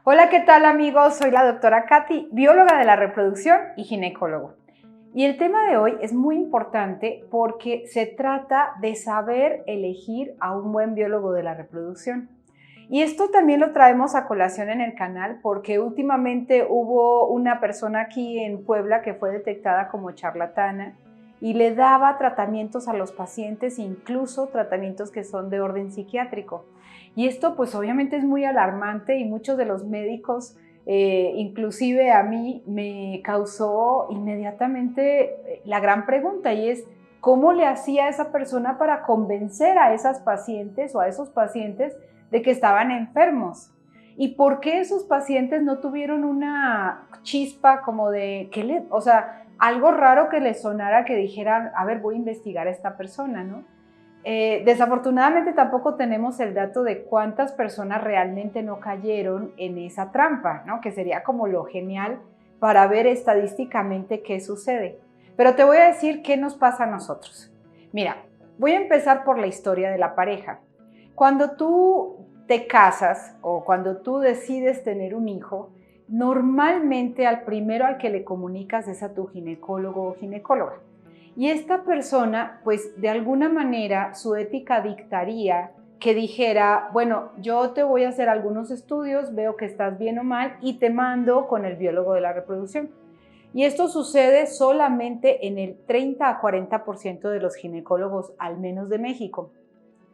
Hola, ¿qué tal amigos? Soy la doctora Katy, bióloga de la reproducción y ginecólogo. Y el tema de hoy es muy importante porque se trata de saber elegir a un buen biólogo de la reproducción. Y esto también lo traemos a colación en el canal porque últimamente hubo una persona aquí en Puebla que fue detectada como charlatana y le daba tratamientos a los pacientes, incluso tratamientos que son de orden psiquiátrico. Y esto pues obviamente es muy alarmante y muchos de los médicos, inclusive a mí, me causó inmediatamente la gran pregunta y es ¿cómo le hacía esa persona para convencer a esas pacientes o a esos pacientes de que estaban enfermos? ¿Y por qué esos pacientes no tuvieron una chispa como de, o sea, algo raro que les sonara que dijeran, a ver, voy a investigar a esta persona, ¿no? Desafortunadamente tampoco tenemos el dato de cuántas personas realmente no cayeron en esa trampa, ¿no? Que sería como lo genial para ver estadísticamente qué sucede. Pero te voy a decir qué nos pasa a nosotros. Mira, voy a empezar por la historia de la pareja. Cuando tú te casas o cuando tú decides tener un hijo, normalmente al primero al que le comunicas es a tu ginecólogo o ginecóloga. Y esta persona, pues de alguna manera su ética dictaría que dijera, bueno, yo te voy a hacer algunos estudios, veo que estás bien o mal y te mando con el biólogo de la reproducción. Y esto sucede solamente en el 30 a 40% de los ginecólogos, al menos de México,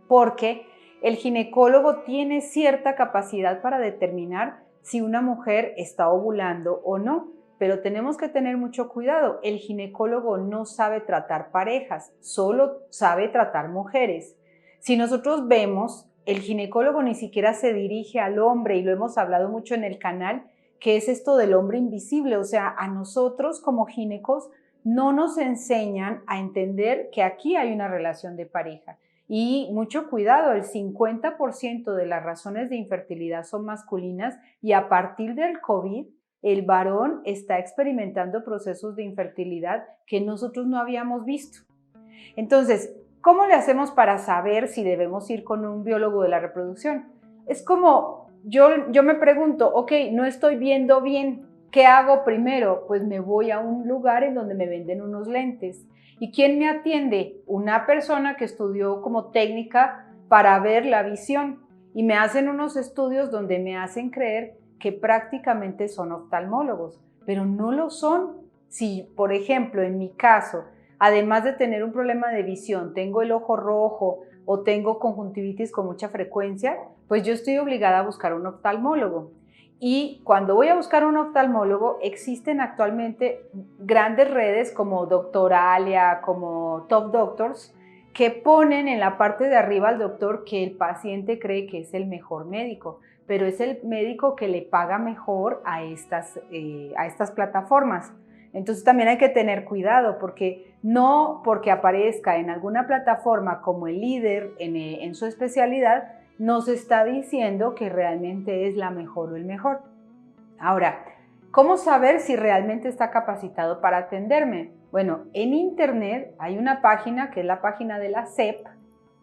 porque el ginecólogo tiene cierta capacidad para determinar si una mujer está ovulando o no. Pero tenemos que tener mucho cuidado. El ginecólogo no sabe tratar parejas, solo sabe tratar mujeres. Si nosotros vemos, el ginecólogo ni siquiera se dirige al hombre, y lo hemos hablado mucho en el canal, que es esto del hombre invisible. O sea, a nosotros como ginecos no nos enseñan a entender que aquí hay una relación de pareja. Y mucho cuidado, el 50% de las razones de infertilidad son masculinas y a partir del COVID, el varón está experimentando procesos de infertilidad que nosotros no habíamos visto. Entonces, ¿cómo le hacemos para saber si debemos ir con un biólogo de la reproducción? Es como, yo me pregunto, ok, no estoy viendo bien, ¿qué hago primero? Pues me voy a un lugar en donde me venden unos lentes. ¿Y quién me atiende? Una persona que estudió como técnica para ver la visión y me hacen unos estudios donde me hacen creer que prácticamente son oftalmólogos, pero no lo son. Si, por ejemplo, en mi caso, además de tener un problema de visión, tengo el ojo rojo o tengo conjuntivitis con mucha frecuencia, pues yo estoy obligada a buscar un oftalmólogo. Y cuando voy a buscar un oftalmólogo, existen actualmente grandes redes como Doctoralia, como Top Doctors, que ponen en la parte de arriba al doctor que el paciente cree que es el mejor médico, pero es el médico que le paga mejor a estas plataformas. Entonces también hay que tener cuidado porque no porque aparezca en alguna plataforma como el líder en su especialidad, nos está diciendo que realmente es la mejor o el mejor. Ahora, ¿cómo saber si realmente está capacitado para atenderme? Bueno, en internet hay una página que es la página de la SEP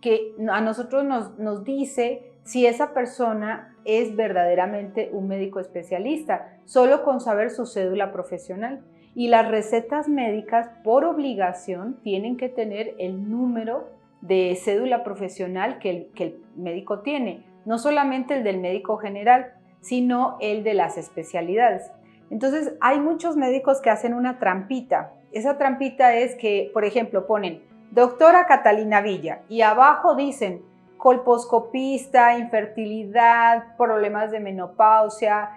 que a nosotros nos dice si esa persona es verdaderamente un médico especialista, solo con saber su cédula profesional. Y las recetas médicas por obligación tienen que tener el número de cédula profesional que el médico tiene, no solamente el del médico general, sino el de las especialidades. Entonces hay muchos médicos que hacen una trampita. Esa trampita es que, por ejemplo, ponen doctora Catalina Villa y abajo dicen colposcopista, infertilidad, problemas de menopausia,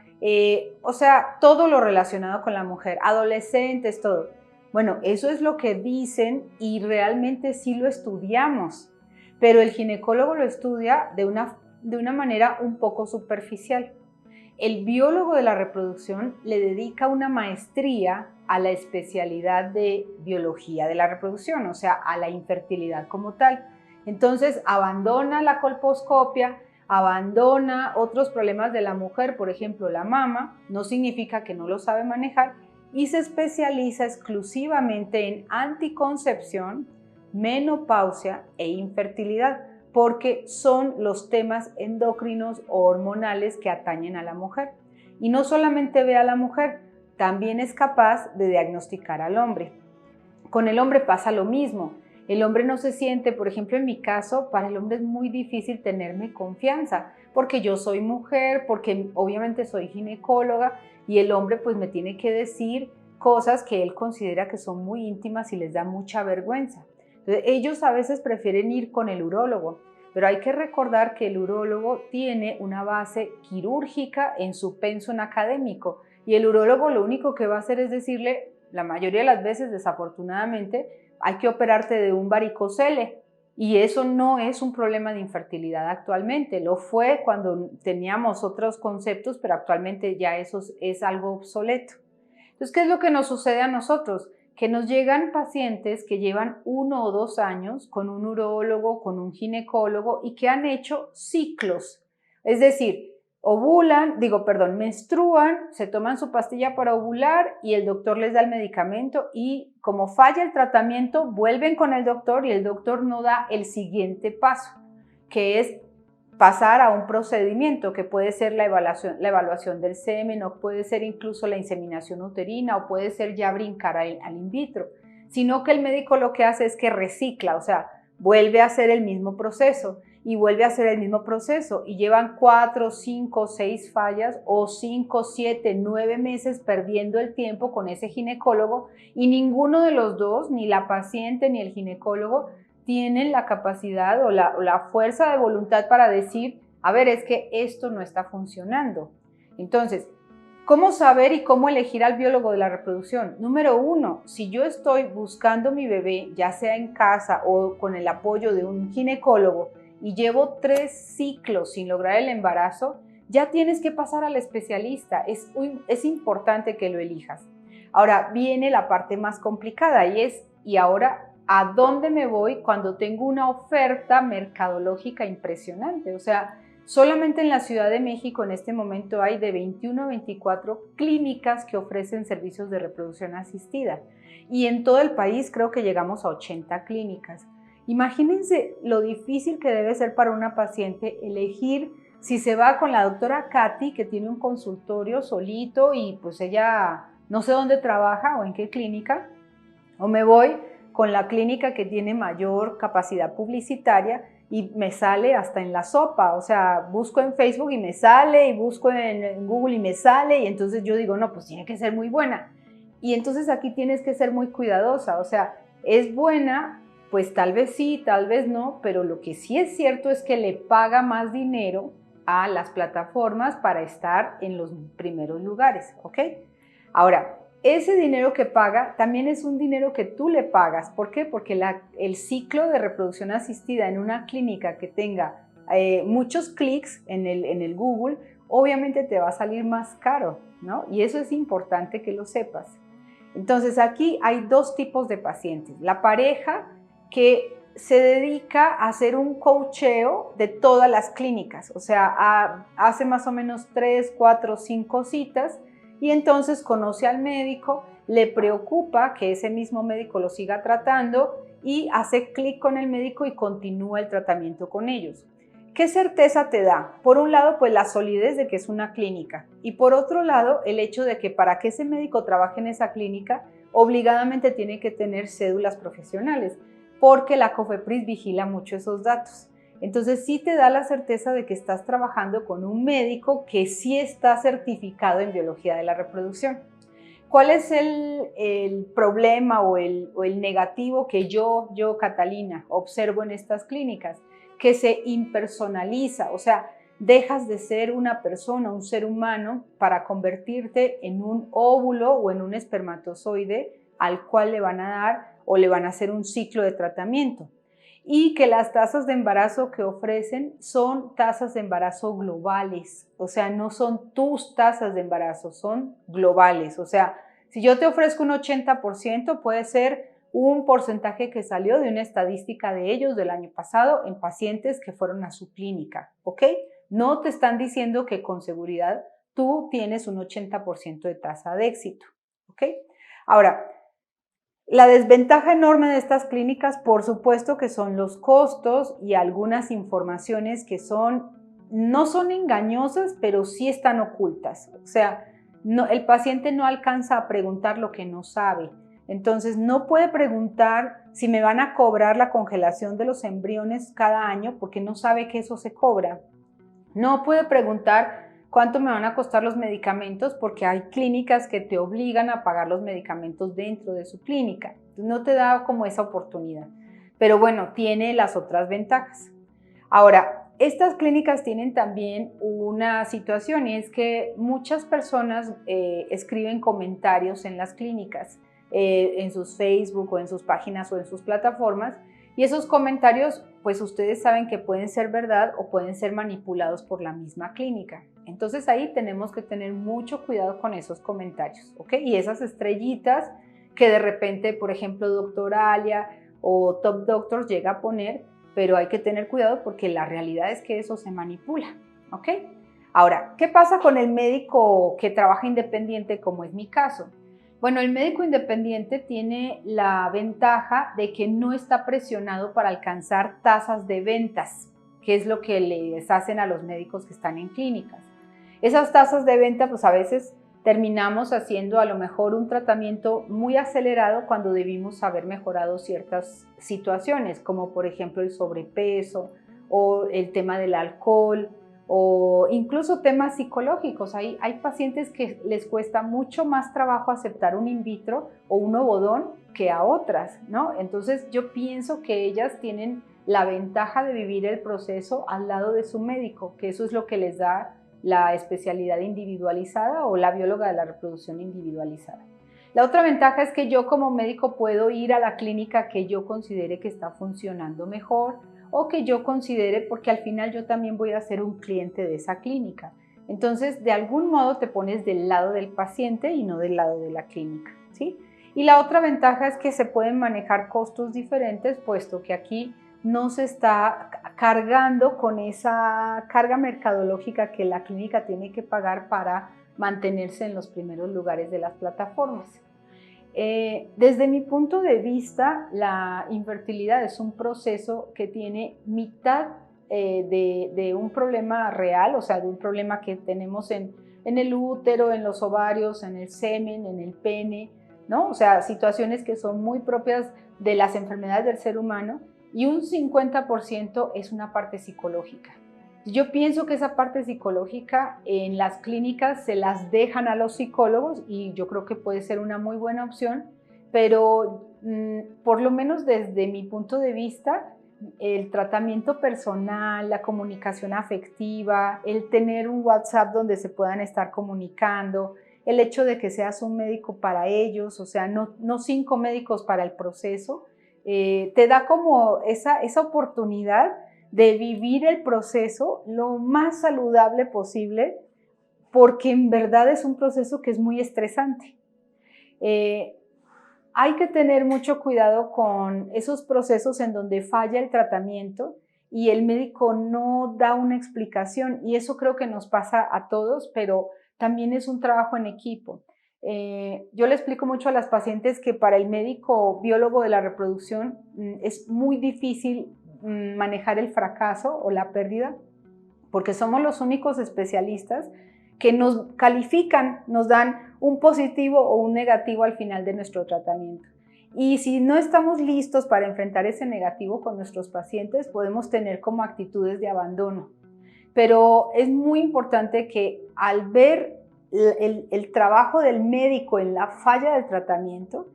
o sea, todo lo relacionado con la mujer, adolescentes, todo. Bueno, eso es lo que dicen y realmente sí lo estudiamos, pero el ginecólogo lo estudia de una manera un poco superficial. El biólogo de la reproducción le dedica una maestría a la especialidad de biología de la reproducción, o sea, a la infertilidad como tal. Entonces, abandona la colposcopia, abandona otros problemas de la mujer, por ejemplo, la mama, no significa que no lo sabe manejar, y se especializa exclusivamente en anticoncepción, menopausia e infertilidad, porque son los temas endocrinos o hormonales que atañen a la mujer. Y no solamente ve a la mujer, también es capaz de diagnosticar al hombre. Con el hombre pasa lo mismo. El hombre no se siente, por ejemplo, en mi caso, para el hombre es muy difícil tenerme confianza, porque yo soy mujer, porque obviamente soy ginecóloga y el hombre pues me tiene que decir cosas que él considera que son muy íntimas y les da mucha vergüenza. Entonces, ellos a veces prefieren ir con el urólogo, pero hay que recordar que el urólogo tiene una base quirúrgica en su pensum académico y el urólogo lo único que va a hacer es decirle, la mayoría de las veces, desafortunadamente, hay que operarte de un varicocele y eso no es un problema de infertilidad actualmente. Lo fue cuando teníamos otros conceptos, pero actualmente ya eso es algo obsoleto. Entonces, ¿qué es lo que nos sucede a nosotros? Que nos llegan pacientes que llevan 1 o 2 años con un urólogo, con un ginecólogo y que han hecho ciclos. Es decir, menstruan, se toman su pastilla para ovular y el doctor les da el medicamento y como falla el tratamiento, vuelven con el doctor y el doctor no da el siguiente paso, que es pasar a un procedimiento que puede ser la evaluación del semen o puede ser incluso la inseminación uterina o puede ser ya brincar al in vitro, sino que el médico lo que hace es que recicla, o sea, vuelve a hacer el mismo proceso y vuelve a hacer el mismo proceso y llevan 4, 5, 6 fallas o 5, 7, 9 meses perdiendo el tiempo con ese ginecólogo y ninguno de los dos, ni la paciente ni el ginecólogo, tienen la capacidad o la fuerza de voluntad para decir, a ver, es que esto no está funcionando. Entonces, ¿cómo saber y cómo elegir al biólogo de la reproducción? Número 1, si yo estoy buscando mi bebé, ya sea en casa o con el apoyo de un ginecólogo, y llevo 3 ciclos sin lograr el embarazo, ya tienes que pasar al especialista. Es importante que lo elijas. Ahora viene la parte más complicada y ahora, ¿a dónde me voy cuando tengo una oferta mercadológica impresionante? O sea, solamente en la Ciudad de México en este momento hay de 21 a 24 clínicas que ofrecen servicios de reproducción asistida y en todo el país creo que llegamos a 80 clínicas. Imagínense lo difícil que debe ser para una paciente elegir si se va con la doctora Katy, que tiene un consultorio solito y pues ella no sé dónde trabaja o en qué clínica, o me voy con la clínica que tiene mayor capacidad publicitaria y me sale hasta en la sopa, o sea, busco en Facebook y me sale, y busco en Google y me sale, y entonces yo digo, no, pues tiene que ser muy buena. Y entonces aquí tienes que ser muy cuidadosa, o sea, es buena, pues tal vez sí, tal vez no, pero lo que sí es cierto es que le paga más dinero a las plataformas para estar en los primeros lugares, ¿ok? Ahora, ese dinero que paga también es un dinero que tú le pagas. ¿Por qué? Porque el ciclo de reproducción asistida en una clínica que tenga muchos clics en el Google, obviamente te va a salir más caro, ¿no? Y eso es importante que lo sepas. Entonces aquí hay 2 tipos de pacientes. La pareja que se dedica a hacer un coacheo de todas las clínicas, o sea, hace más o menos 3, 4, 5 citas y entonces conoce al médico, le preocupa que ese mismo médico lo siga tratando y hace clic con el médico y continúa el tratamiento con ellos. ¿Qué certeza te da? Por un lado, pues la solidez de que es una clínica y por otro lado, el hecho de que para que ese médico trabaje en esa clínica, obligadamente tiene que tener cédulas profesionales porque la COFEPRIS vigila mucho esos datos. Entonces sí te da la certeza de que estás trabajando con un médico que sí está certificado en biología de la reproducción. ¿Cuál es el problema o el negativo que yo, Catalina, observo en estas clínicas? Que se impersonaliza, o sea, dejas de ser una persona, un ser humano, para convertirte en un óvulo o en un espermatozoide al cual le van a dar o le van a hacer un ciclo de tratamiento. Y que las tasas de embarazo que ofrecen son tasas de embarazo globales, o sea, no son tus tasas de embarazo, son globales. O sea, si yo te ofrezco un 80%, puede ser un porcentaje que salió de una estadística de ellos del año pasado en pacientes que fueron a su clínica, ¿ok? No te están diciendo que con seguridad tú tienes un 80% de tasa de éxito, ¿ok? Ahora, la desventaja enorme de estas clínicas, por supuesto que son los costos y algunas informaciones que son no son engañosas, pero sí están ocultas. O sea, el paciente no alcanza a preguntar lo que no sabe. Entonces, no puede preguntar si me van a cobrar la congelación de los embriones cada año porque no sabe que eso se cobra. No puede preguntar cuánto me van a costar los medicamentos porque hay clínicas que te obligan a pagar los medicamentos dentro de su clínica. No te da como esa oportunidad. Pero bueno, tiene las otras ventajas. Ahora, estas clínicas tienen también una situación y es que muchas personas escriben comentarios en las clínicas, en sus Facebook o en sus páginas o en sus plataformas, y esos comentarios pues ustedes saben que pueden ser verdad o pueden ser manipulados por la misma clínica. Entonces ahí tenemos que tener mucho cuidado con esos comentarios, ¿ok? Y esas estrellitas que de repente, por ejemplo, Doctoralia o Top Doctors llega a poner, pero hay que tener cuidado porque la realidad es que eso se manipula, ¿ok? Ahora, ¿qué pasa con el médico que trabaja independiente como es mi caso? Bueno, el médico independiente tiene la ventaja de que no está presionado para alcanzar tasas de ventas, que es lo que les hacen a los médicos que están en clínicas. Esas tasas de venta, pues a veces terminamos haciendo a lo mejor un tratamiento muy acelerado cuando debimos haber mejorado ciertas situaciones, como por ejemplo el sobrepeso o el tema del alcohol o incluso temas psicológicos. Hay pacientes que les cuesta mucho más trabajo aceptar un in vitro o un ovodón que a otras, ¿no? Entonces yo pienso que ellas tienen la ventaja de vivir el proceso al lado de su médico, que eso es lo que les da la especialidad individualizada o la bióloga de la reproducción individualizada. La otra ventaja es que yo como médico puedo ir a la clínica que yo considere que está funcionando mejor o que yo considere, porque al final yo también voy a ser un cliente de esa clínica. Entonces, de algún modo te pones del lado del paciente y no del lado de la clínica, ¿sí? Y la otra ventaja es que se pueden manejar costos diferentes, puesto que aquí no se está cargando con esa carga mercadológica que la clínica tiene que pagar para mantenerse en los primeros lugares de las plataformas. Desde mi punto de vista, la infertilidad es un proceso que tiene mitad de un problema real, o sea, de un problema que tenemos en el útero, en los ovarios, en el semen, en el pene, ¿no? O sea, situaciones que son muy propias de las enfermedades del ser humano, y un 50% es una parte psicológica. Yo pienso que esa parte psicológica en las clínicas se las dejan a los psicólogos y yo creo que puede ser una muy buena opción, pero por lo menos desde mi punto de vista, el tratamiento personal, la comunicación afectiva, el tener un WhatsApp donde se puedan estar comunicando, el hecho de que seas un médico para ellos, o sea, no 5 médicos para el proceso, te da como esa oportunidad de vivir el proceso lo más saludable posible, porque en verdad es un proceso que es muy estresante. Hay que tener mucho cuidado con esos procesos en donde falla el tratamiento y el médico no da una explicación, y eso creo que nos pasa a todos, pero también es un trabajo en equipo. Yo le explico mucho a las pacientes que para el médico biólogo de la reproducción es muy difícil manejar el fracaso o la pérdida, porque somos los únicos especialistas que nos califican, nos dan un positivo o un negativo al final de nuestro tratamiento. Y si no estamos listos para enfrentar ese negativo con nuestros pacientes, podemos tener como actitudes de abandono. Pero es muy importante que al ver el trabajo del médico en la falla del tratamiento,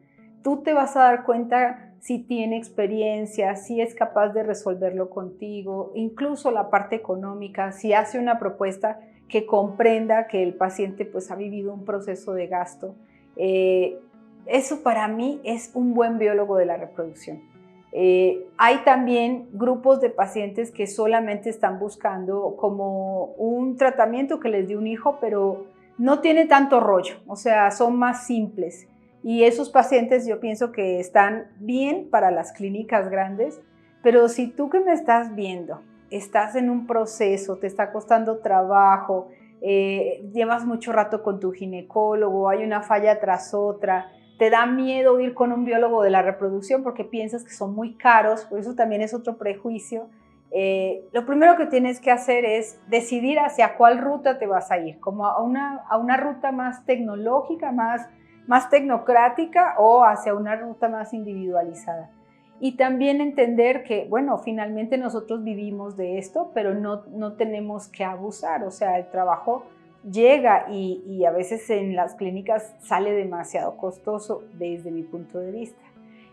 tú te vas a dar cuenta si tiene experiencia, si es capaz de resolverlo contigo, incluso la parte económica, si hace una propuesta que comprenda que el paciente pues ha vivido un proceso de gasto. Eso para mí es un buen biólogo de la reproducción. Hay también grupos de pacientes que solamente están buscando como un tratamiento que les dé un hijo, pero no tiene tanto rollo, o sea, son más simples. Y esos pacientes yo pienso que están bien para las clínicas grandes, pero si tú que me estás viendo, estás en un proceso, te está costando trabajo, llevas mucho rato con tu ginecólogo, hay una falla tras otra, te da miedo ir con un biólogo de la reproducción porque piensas que son muy caros, por eso también es otro prejuicio, lo primero que tienes que hacer es decidir hacia cuál ruta te vas a ir, como a una ruta más tecnológica, más tecnocrática o hacia una ruta más individualizada. Y también entender que, bueno, finalmente nosotros vivimos de esto, pero no tenemos que abusar, o sea, el trabajo llega y a veces en las clínicas sale demasiado costoso desde mi punto de vista.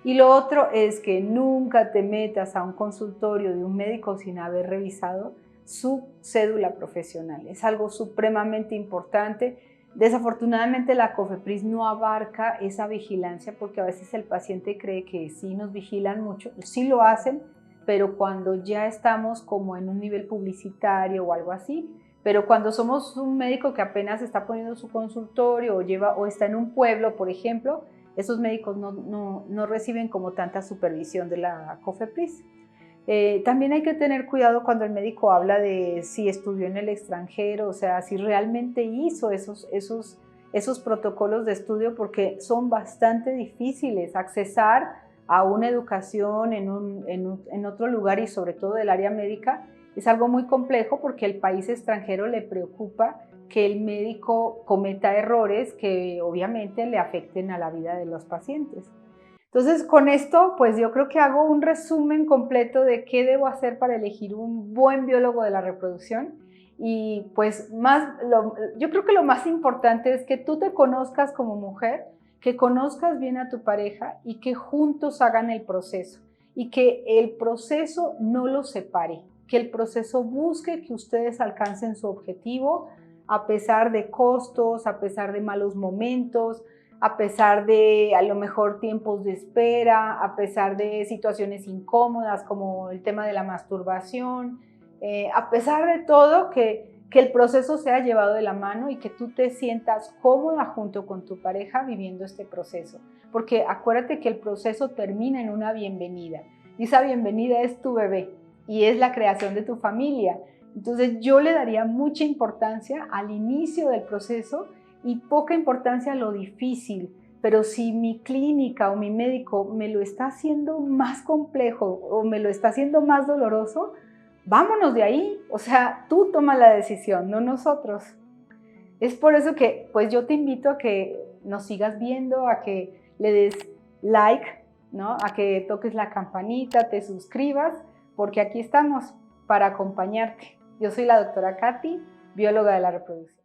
Y lo otro es que nunca te metas a un consultorio de un médico sin haber revisado su cédula profesional. Es algo supremamente importante. Desafortunadamente la COFEPRIS no abarca esa vigilancia porque a veces el paciente cree que sí nos vigilan mucho, sí lo hacen, pero cuando ya estamos como en un nivel publicitario o algo así, pero cuando somos un médico que apenas está poniendo su consultorio o está en un pueblo, por ejemplo, esos médicos no reciben como tanta supervisión de la COFEPRIS. También hay que tener cuidado cuando el médico habla de si estudió en el extranjero, o sea, si realmente hizo esos protocolos de estudio, porque son bastante difíciles. Accesar a una educación en otro lugar y sobre todo del área médica es algo muy complejo porque al país extranjero le preocupa que el médico cometa errores que obviamente le afecten a la vida de los pacientes. Entonces, con esto, pues yo creo que hago un resumen completo de qué debo hacer para elegir un buen biólogo de la reproducción. Y pues yo creo que lo más importante es que tú te conozcas como mujer, que conozcas bien a tu pareja y que juntos hagan el proceso. Y que el proceso no los separe, que el proceso busque que ustedes alcancen su objetivo a pesar de costos, a pesar de malos momentos, a pesar de a lo mejor tiempos de espera, a pesar de situaciones incómodas como el tema de la masturbación, a pesar de todo, que el proceso sea llevado de la mano y que tú te sientas cómoda junto con tu pareja viviendo este proceso. Porque acuérdate que el proceso termina en una bienvenida y esa bienvenida es tu bebé y es la creación de tu familia. Entonces yo le daría mucha importancia al inicio del proceso y poca importancia a lo difícil, pero si mi clínica o mi médico me lo está haciendo más complejo o me lo está haciendo más doloroso, vámonos de ahí, o sea, tú toma la decisión, no nosotros. Es por eso que pues yo te invito a que nos sigas viendo, a que le des like, ¿no? A que toques la campanita, te suscribas, porque aquí estamos para acompañarte. Yo soy la doctora Katy, bióloga de la reproducción.